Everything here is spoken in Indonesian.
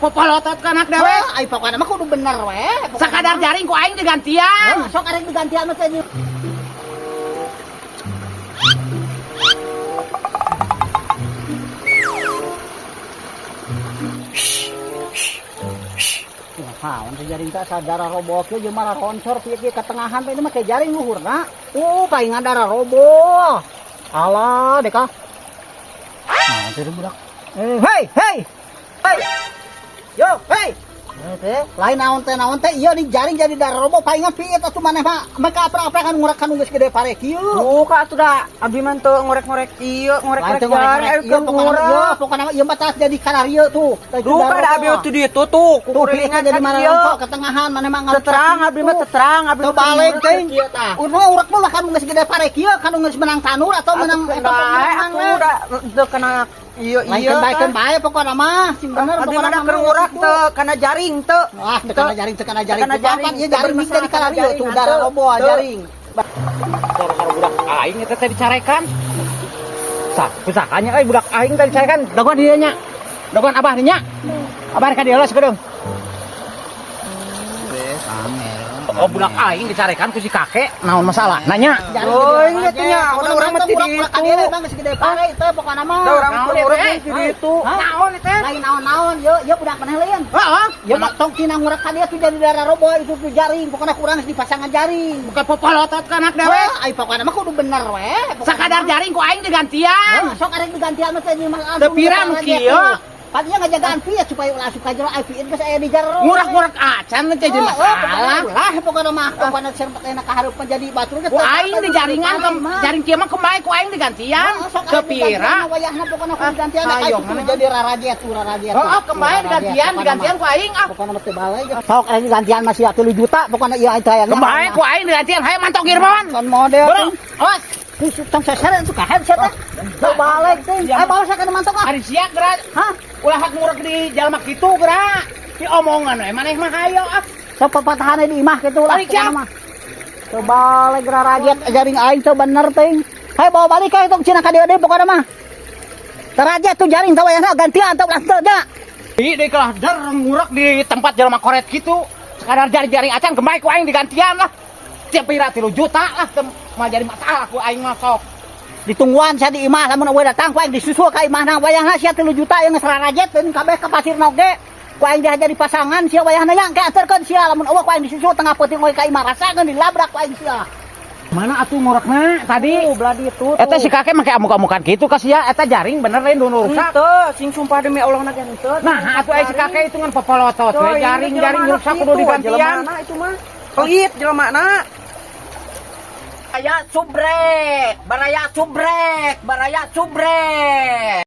Popolotot kan anak dewe. Ai pokokna mah kudu bener we. Sakadar jaring ku aing digantian. Sok arek digantian mah teh. Naon teh jaring teh sadara roboh ke jeung marah roncor pieu ke tengahan teh mah ke jaring luhurna. Palingan darah roboh. Alah deka. Nah, teh budak. Hei. Yo, hei. Teh, lain naon teh ieu di jaring jadi darah roboh palingan pieu atuh maneh mah maka apa-apa kan ngurek kan geus gede pare kieu. Ka atuh da abdi mah teu ngorek-ngorek ieu, ngorek-ngorek jaring ieu pokona ieu mah tas jadi kararieu tuh. Duh kada abdi tuh ditu tuh, kukuringan jadi mana roncok ke tengahan maneh mah ngarep terang abdi mah terang abdi teu balik teh. Urang mah kan geus gede pare kieu kan geus menang tanur atau menang eta atuh da teu kana ieu baik-baik bae pokona mah sing bener pokona mah keur ngurak teu kana jaring teu. Wah, teu kana jaring. Papan ieu jaring mix jadi kararieu tuh darah roboh jaring. Karo budak aing eta teh dicarekan. Pusakanya budak aing teh dicarekan. Dagon dieu nya. Dagon abah dieu nya. Abah ka dieu lah sakedeung. Oh budak aing dicarekan ku si kakek naon masalah nanya. Oh nya teh nya urang mah ti ditu. Kadieu bang geus gede pare teh pokona mah. Urang ti ditu. Naon teh? Lain naon-naon ieu budak maneh leuyeun. Heeh. Ieu mah tong tina ngurek kadieu tuh jadi darah roboh itu tuh jaring pokona kurang dipasangan jaring. Bukan popolotot kan anak dewe. Ai pokona mah kudu bener we. Sakadar jaring ku aing digantian. Sok arek digantian mah teh mah. Teu pirang kieu. Patinya ngajagaan pieu supaya ulah suka jero ai pieu geus aya di jero. Ngurak-ngurak acan teh jadi masalah. Lah pokona mah pokona serempet enak kahareupan jadi batur Ku aing di jaringan jaring kieu mah kembali ku aing digantian. Kepira. Wayahna pokona ku digantian ai kudu jadi rarajet. Oh, kembali digantian ku aing ah. Pokona mah teu balik. Sok arek digantian masih 3 juta pokona ieu aya tayangna. Kembali ku aing digantian hayu mantok Irmawan. Kan model. Awas. Tong sasaren suka headset teh. Teu balik teh. Bawa sakeun mantok ah. Ari sia geura. Hah? Ulah hak ngurak di jalma kitu geura. Di omongan we maneh mah hayo ah. Sok papatahana di imah kitu lah. Balik, Cak. Teu balik rarajet jaring aing teu bener teh. Hayu bawa balik ka tong cina ka dieu deui pokona mah. Terajet tuh jaring teu wayahna gantian teu ulah teu da. Di kelah der ngurak di tempat jalma koret kitu. Sekadar jaring acan kembali ku aing digantian lah. Tiap pira 3 juta lah mah jadi masalah ku aing mah sok. Ditungguan sia di imah lamun eueuh datang ku aing disusul ka imahna wayahna sia 3 juta yang geus rarajet teuing kabeh ka pasirna oge. Ku aing jadi pasangan sia wayahna nya engke aturkeun sia lamun eueuh ku aing disusul tengah peuting oge ka imah rasakeun dilabrak ku aing sia. Mana atuh ngurakna tadi? Beladi itu. Eta si kakek make amuk-amukan kitu ka sia eta jaring bener lain nu rusak. Teu sing sumpah demi Allah na teu. Nah, atuh aya si kakek itu ngan popolotot we jaring rusak kudu digantian. Jelema itu mah. Pelit jelemana. Baraya subrek.